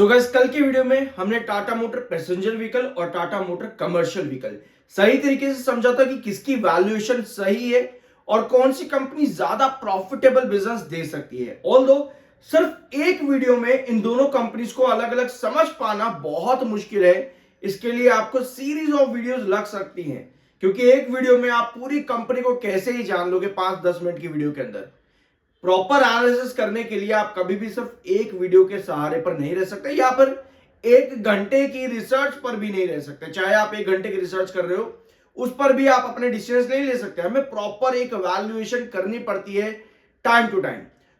तो गाइस कल की वीडियो में हमने टाटा मोटर पैसेंजर व्हीकल और टाटा मोटर कमर्शियल व्हीकल सही तरीके से समझा था कि किसकी वैल्यूएशन सही है और कौन सी कंपनी ज्यादा प्रॉफिटेबल बिजनेस दे सकती है। ऑल्दो सिर्फ एक वीडियो में इन दोनों कंपनीज को अलग अलग समझ पाना बहुत मुश्किल है। इसके लिए आपको सीरीज ऑफ वीडियोस लग सकती हैं, क्योंकि एक वीडियो में आप पूरी कंपनी को कैसे ही जान लोगे 5-10 मिनट की वीडियो के अंदर। प्रॉपर एनालिसिस करने के लिए आप कभी भी सिर्फ एक वीडियो के सहारे पर नहीं रह सकते, या फिर एक घंटे की रिसर्च पर भी नहीं रह सकते। चाहे आप एक घंटे की रिसर्च कर रहे हो, उस पर भी आप अपने डिसीजन नहीं ले सकते। हमें प्रॉपर एक वैल्यूएशन करनी पड़ती है टाइम टू टाइम।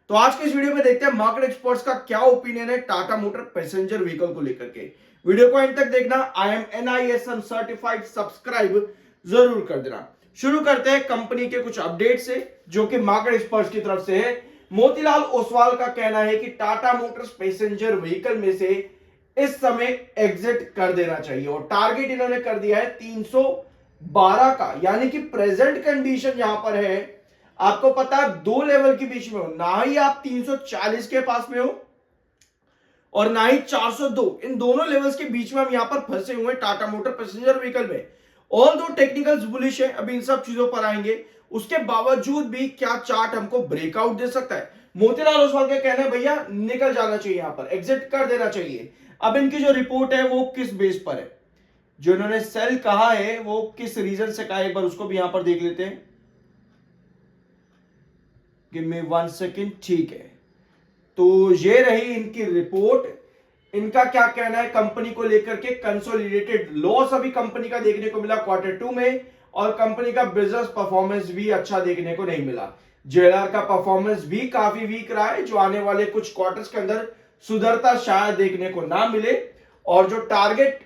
तो आज के इस वीडियो में देखते हैं मार्केट एक्सपर्ट्स का क्या ओपिनियन है टाटा मोटर पैसेंजर व्हीकल को लेकर के। वीडियो को एंड तक देखना। I am NISM certified, subscribe जरूर कर देना। शुरू करते हैं कंपनी के कुछ अपडेट से जो कि मार्केट एक्सपर्ट्स की तरफ से है। मोतीलाल ओसवाल का कहना है कि टाटा मोटर्स पैसेंजर व्हीकल में से इस समय एग्जिट कर देना चाहिए और टारगेट इन्होंने कर दिया है 312 का, यानी कि प्रेजेंट कंडीशन यहां पर है। आपको पता है दो लेवल के बीच में हो, ना ही आप 340 के पास में हो और ना ही 402। इन दोनों लेवल्स के बीच में हम यहां पर फंसे हुए टाटा मोटर पैसेंजर व्हीकल में। ऑल दो टेक्निकल्स बुलिश है, अभी इन सब चीजों पर आएंगे। उसके बावजूद भी क्या चार्ट हमको ब्रेकआउट दे सकता है? मोतीलाल ओसवाल का कहना है भैया निकल जाना चाहिए, यहां पर एग्जिट कर देना चाहिए। अब इनकी जो रिपोर्ट है वो किस बेस पर है, जो इन्होंने सेल कहा है वो किस रीजन से कहा है, एक बार उसको भी यहां पर देख लेते हैं। Give me 1 second. ठीक है, तो ये रही इनकी रिपोर्ट। इनका क्या कहना है कंपनी को लेकर के? कंसोलिडेटेड लॉस अभी कंपनी का देखने को मिला Q2 में, और कंपनी का बिजनेस परफॉर्मेंस भी अच्छा देखने को नहीं मिला। JLR का परफॉर्मेंस भी काफी वीक रहा है, जो आने वाले कुछ क्वार्टर्स के अंदर सुधरता शायद देखने को ना मिले। और जो टारगेट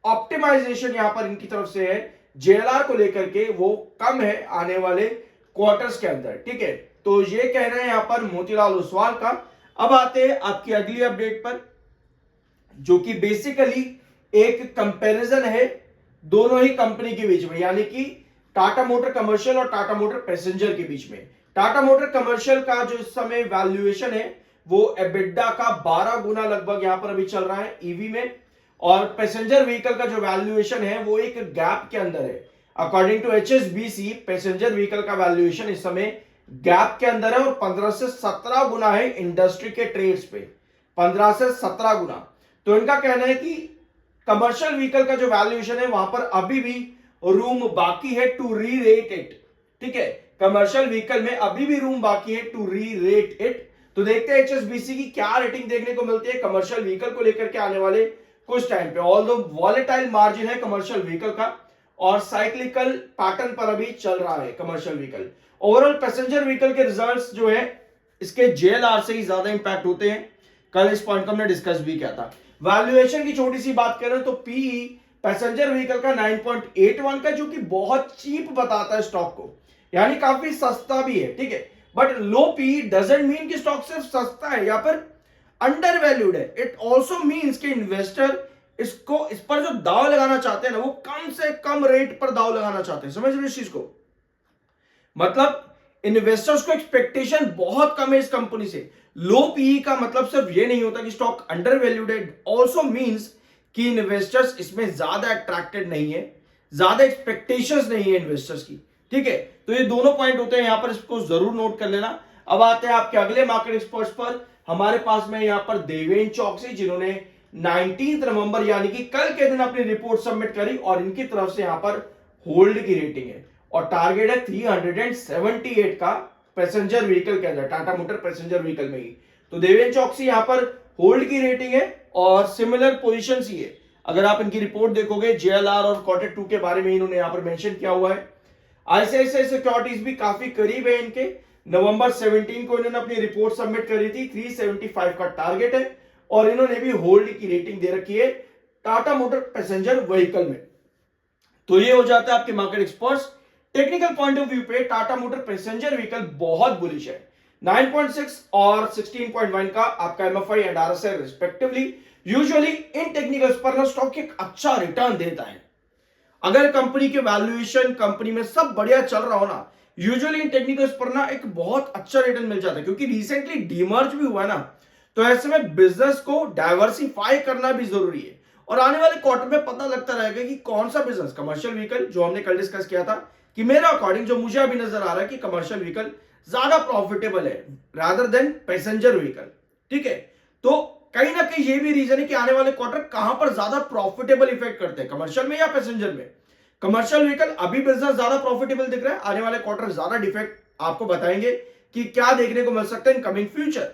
ऑप्टिमाइजेशन यहां पर इनकी तरफ से है JLR को लेकर के, वो कम है आने वाले क्वार्टर्स के अंदर। ठीक है, तो ये कहना है यहां पर मोतीलाल ओसवाल का। अब आते हैं आपकी अगली अपडेट पर, जो कि बेसिकली एक कंपैरिजन है दोनों ही कंपनी के बीच में, यानी कि टाटा मोटर कमर्शियल और टाटा मोटर पैसेंजर के बीच में। टाटा मोटर कमर्शियल का जो इस समय वैल्यूएशन है वो एबिडा का 12 गुना लगभग यहां पर अभी चल रहा है ईवी में, और पैसेंजर व्हीकल का जो वैल्यूएशन है वो एक गैप के अंदर है। According to HSBC passenger vehicle का वैल्यूएशन इस समय गैप के अंदर है और 15 से 17 गुना है इंडस्ट्री के ट्रेड्स पे, 15 से 17 गुना। तो इनका कहना है कि कमर्शियल व्हीकल का जो वैल्यूएशन है वहां पर अभी भी रूम बाकी है टू री रेट इट। ठीक है, कमर्शियल व्हीकल में अभी भी रूम बाकी है टू री रेट इट। तो देखते हैं HSBC की क्या रेटिंग देखने को मिलती है कमर्शियल व्हीकल को लेकर के आने वाले कुछ टाइम पे। ऑल्दो वॉलेटाइल मार्जिन है कमर्शियल व्हीकल का और साइक्लिकल पैटर्न पर अभी चल रहा है commercial vehicle. Overall passenger vehicle के रिजल्ट्स जो है इसके JLR से ही ज्यादा इंपैक्ट होते हैं। कल इस पॉइंट को हमने डिस्कस भी किया था। वैल्यूएशन की छोटी सी बात करें तो PE पैसेंजर व्हीकल का 9.81 का, जो कि बहुत चीप बताता है स्टॉक को, यानी काफी सस्ता भी है। ठीक है, but low PE doesn't mean कि स्टॉक सिर्फ सस्ता है या फिर अंडर वैल्यूड है। इट ऑल्सो मीन्स कि इन्वेस्टर इसको इस पर जो दाव लगाना चाहते हैं ना, वो कम से कम रेट पर दाव लगाना चाहते हैं। समझ रहे इस चीज को? मतलब इन्वेस्टर्स को एक्सपेक्टेशन बहुत कम है इस कंपनी से। लो पीई का मतलब सिर्फ ये नहीं होता कि स्टॉक अंडर वैल्यूड है, ऑल्सो मींस कि इन्वेस्टर्स इसमें ज्यादा अट्रैक्टेड नहीं है, ज्यादा एक्सपेक्टेशंस नहीं है इन्वेस्टर्स की। ठीक है, तो ये दोनों पॉइंट होते हैं यहां पर, इसको जरूर नोट कर लेना। अब आते हैं आपके अगले मार्केट एक्सपर्ट्स पर। हमारे पास में यहां पर देवेन चौकसी, जिन्होंने 19 नवंबर यानी कि कल के दिन अपनी रिपोर्ट सबमिट करी, और इनकी तरफ से यहां पर होल्ड की रेटिंग है और टारगेट है 378 का पैसेंजर व्हीकल के अंदर, टाटा मोटर पैसेंजर व्हीकल में ही। तो देवेन चौकसी यहां पर होल्ड की रेटिंग है और सिमिलर पोजीशन ही है। अगर आप इनकी रिपोर्ट देखोगे JLR और Q2 के बारे में इन्होंने यहां पर मेंशन किया हुआ है। ICICI सिक्योरिटीज भी काफी करीब है इनके। नवंबर 17 को इन्होंने अपनी रिपोर्ट सबमिट करी थी, 375 का टारगेट है और इन्होंने भी होल्ड की रेटिंग दे रखी है टाटा मोटर पैसेंजर व्हीकल में। तो ये हो जाता है आपके market experts. Technical point of view पे टाटा मोटर पैसेंजर व्हीकल बहुत बुलिश है। 9.6 और 16.1 का आपका MFI and RSI respectively. Usually in technicals पर ना स्टॉक एक अच्छा रिटर्न देता है। अगर कंपनी के वैल्यूएशन, कंपनी में सब बढ़िया चल रहा हो ना, यूजुअली इन टेक्निकल्स पर ना एक बहुत अच्छा रिटर्न मिल जाता है, क्योंकि रिसेंटली डीमर्ज भी हुआ ना, तो ऐसे में बिजनेस को डाइवर्सिफाई करना भी जरूरी है और आने वाले क्वार्टर में पता लगता रहेगा कि कौन सा बिजनेस, कमर्शियल व्हीकल जो हमने कल डिस्कस किया था कि मेरे अकॉर्डिंग जो मुझे अभी नजर आ रहा है कि कमर्शियल व्हीकल ज्यादा प्रॉफिटेबल है रादर देन पैसेंजर व्हीकल। ठीक है, तो कहीं ना कहीं ये भी रीजन है कि आने वाले क्वार्टर कहां पर ज्यादा प्रॉफिटेबल इफेक्ट करते हैं, कमर्शियल में या पैसेंजर में। कमर्शियल व्हीकल अभी बिजनेस ज्यादा प्रॉफिटेबल दिख रहा है, आने वाले क्वार्टर ज्यादा डिफेक्ट आपको बताएंगे कि क्या देखने को मिल सकता है इन कमिंग फ्यूचर।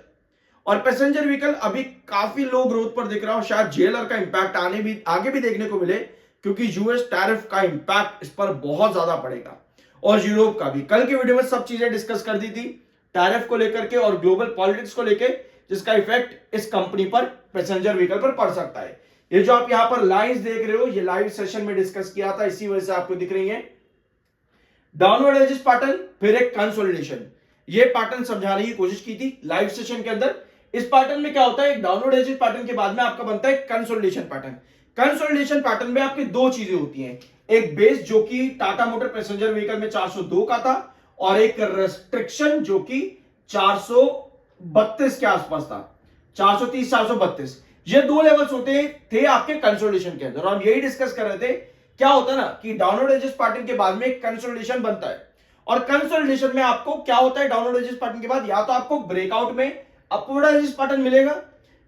और पैसेंजर व्हीकल अभी काफी लो ग्रोथ पर दिख रहा है और शायद जेएलआर का इंपैक्ट आगे भी देखने को मिले, क्योंकि यूएस टैरिफ का इंपैक्ट इस पर बहुत ज्यादा पड़ेगा और यूरोप का भी। कल की वीडियो में सब चीजें डिस्कस कर दी थी टैरिफ को लेकर के और ग्लोबल पॉलिटिक्स को लेकर, जिसका इफेक्ट इस कंपनी पर, पैसेंजर व्हीकल पर पड़ सकता है। ये जो आप यहां पर लाइंस देख रहे हो ये लाइव सेशन में डिस्कस किया था, इसी वजह से आपको दिख रही है। डाउनवर्ड एजेस पैटर्न, फिर एक कंसोलिडेशन, ये पैटर्न समझाने की कोशिश की थी लाइव सेशन के अंदर। इस पैटर्न में क्या होता है, एक डाउनवर्ड एजेस पैटर्न के बाद में आपका बनता है कंसोलिडेशन पैटर्न। कंसोलिडेशन पैटर्न में आपकी दो चीजें होती हैं, एक बेस जो कि टाटा मोटर पैसेंजर व्हीकल में 402 का था और एक रेस्ट्रिक्शन जो कि 432 के आसपास था, 430 432। ये दो लेवल्स होते थे आपके कंसोलिडेशन के अंदर और हम यही डिस्कस कर रहे थे। क्या होता है ना कि डाउनवर्ड एजेस पैटर्न के बाद में एक कंसोलिडेशन बनता है और कंसोलिडेशन में आपको क्या होता है, डाउनवर्ड एजेस पैटर्न के बाद या तो आपको ब्रेकआउट में अपवर्ड एजेस पैटर्न मिलेगा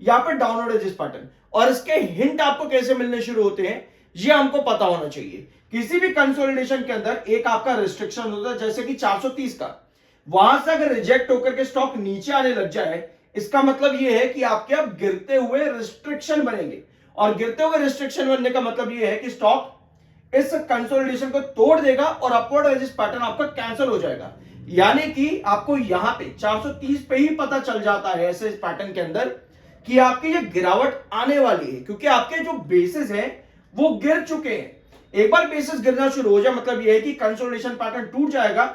या फिर डाउनवर्ड एजेस पैटर्न, और इसके हिंट आपको कैसे मिलने शुरू होते हैं ये हमको पता होना चाहिए। किसी भी कंसोलिडेशन के अंदर एक आपका रिस्ट्रिक्शन होता है, जैसे कि 430 का, वहां से अगर रिजेक्ट होकर के स्टॉक नीचे आने लग जाए, इसका मतलब यह है कि आपके अब गिरते हुए रिस्ट्रिक्शन बनेंगे और गिरते हुए रिस्ट्रिक्शन बनने का मतलब यह है कि स्टॉक इस कंसोलिडेशन को तोड़ देगा और अपवर्ड एजेस पैटर्न आपका कैंसिल हो जाएगा। यानी कि आपको यहां पे 430 पे ही पता चल जाता है ऐसे इस पैटर्न के अंदर कि आपकी ये गिरावट आने वाली है, क्योंकि आपके जो बेसिस हैं वो गिर चुके हैं। एक बार बेसिस गिरना शुरू हो जाए मतलब ये है कि कंसोलिडेशन पैटर्न टूट जाएगा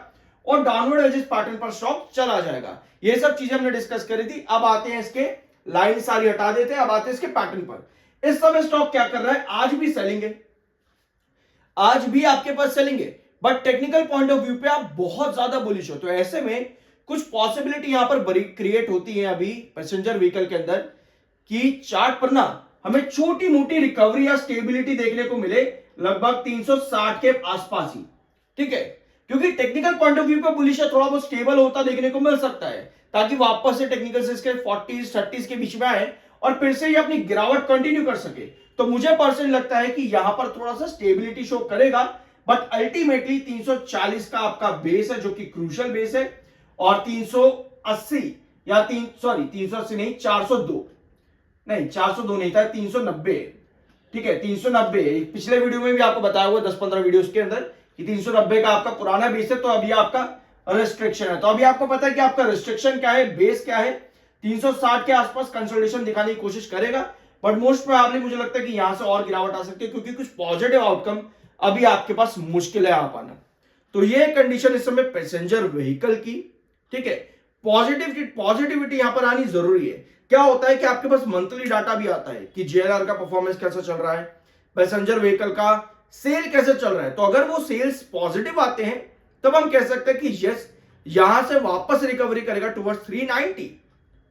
और डाउनवर्ड एजेस पैटर्न पर स्टॉक चला जाएगा। ये सब चीजें हमने डिस्कस करी थी। अब आते हैं इसके लाइन सारी हटा देते हैं, अब आते हैं इसके पैटर्न पर। इस समय स्टॉक क्या कर रहा है, आज भी सेलिंग है, आज भी आपके पास सेलिंग है, but technical point of view पे आप बहुत ज्यादा बुलिश हो। तो ऐसे में कुछ पॉसिबिलिटी यहां पर क्रिएट होती है अभी पैसेंजर व्हीकल के अंदर कि चार्ट पर ना हमें छोटी मोटी रिकवरी या स्टेबिलिटी देखने को मिले लगभग 360 के आसपास ही। ठीक है, क्योंकि टेक्निकल पॉइंट ऑफ व्यू पे बुलिश है, थोड़ा बहुत स्टेबल होता देखने को मिल सकता है, ताकि वापस से टेक्निकल से इसके 40s 30s के बीच में आए और फिर से ये अपनी गिरावट कंटिन्यू कर सके। तो मुझे पर्सनली लगता है कि यहां पर थोड़ा सा स्टेबिलिटी शो करेगा, बट अल्टीमेटली 340 का आपका बेस है जो कि क्रूशियल बेस है और 380 या 380 नहीं, 402 नहीं, 402 नहीं था, 390। ठीक है, 390। पिछले वीडियो में भी आपको बताया हुआ 10-15 वीडियोस के अंदर कि 390 का आपका पुराना बेस है, तो अभी आपका रिस्ट्रिक्शन है। तो अभी आपको पता है कि आपका रिस्ट्रिक्शन क्या है, बेस क्या है। 360 के आसपास कंसोलिडेशन दिखाने की कोशिश करेगा, बट मोस्ट प्रोबेबली मुझे लगता है कि यहां से और गिरावट आ सकती है, क्योंकि कुछ पॉजिटिव आउटकम अभी आपके पास मुश्किल है आ पाना। तो ये कंडीशन इस समय पैसेंजर व्हीकल की। ठीक है, पॉजिटिविटी यहां पर आनी जरूरी है। क्या होता है कि आपके पास मंथली डाटा भी आता है कि जेएलआर का परफॉर्मेंस कैसा चल रहा है, पैसेंजर व्हीकल का सेल कैसे चल रहा है। तो अगर वो सेल्स पॉजिटिव आते हैं तब हम कह सकते हैं कि यस, यहां से वापस रिकवरी करेगा टुवर्ड्स 390।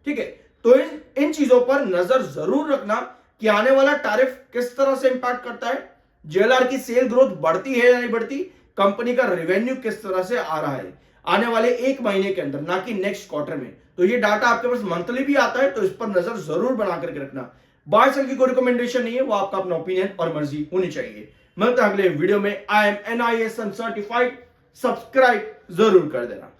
ठीक है, तो इन चीजों पर नजर जरूर रखना कि आने वाला टैरिफ किस तरह से इंपैक्ट करता है, जेएलआर की सेल ग्रोथ बढ़ती है या नहीं बढ़ती, कंपनी का रेवेन्यू किस तरह से आ रहा है आने वाले एक महीने के अंदर, ना कि नेक्स्ट क्वार्टर में। तो ये डाटा आपके पास मंथली भी आता है, तो इस पर नजर जरूर बना करके रखना। बाय सेल की कोई रिकमेंडेशन नहीं है, वो आपका अपना ओपिनियन और मर्जी होनी चाहिए। मिलते हैं अगले वीडियो में। I am NISM certified, subscribe जरूर कर देना।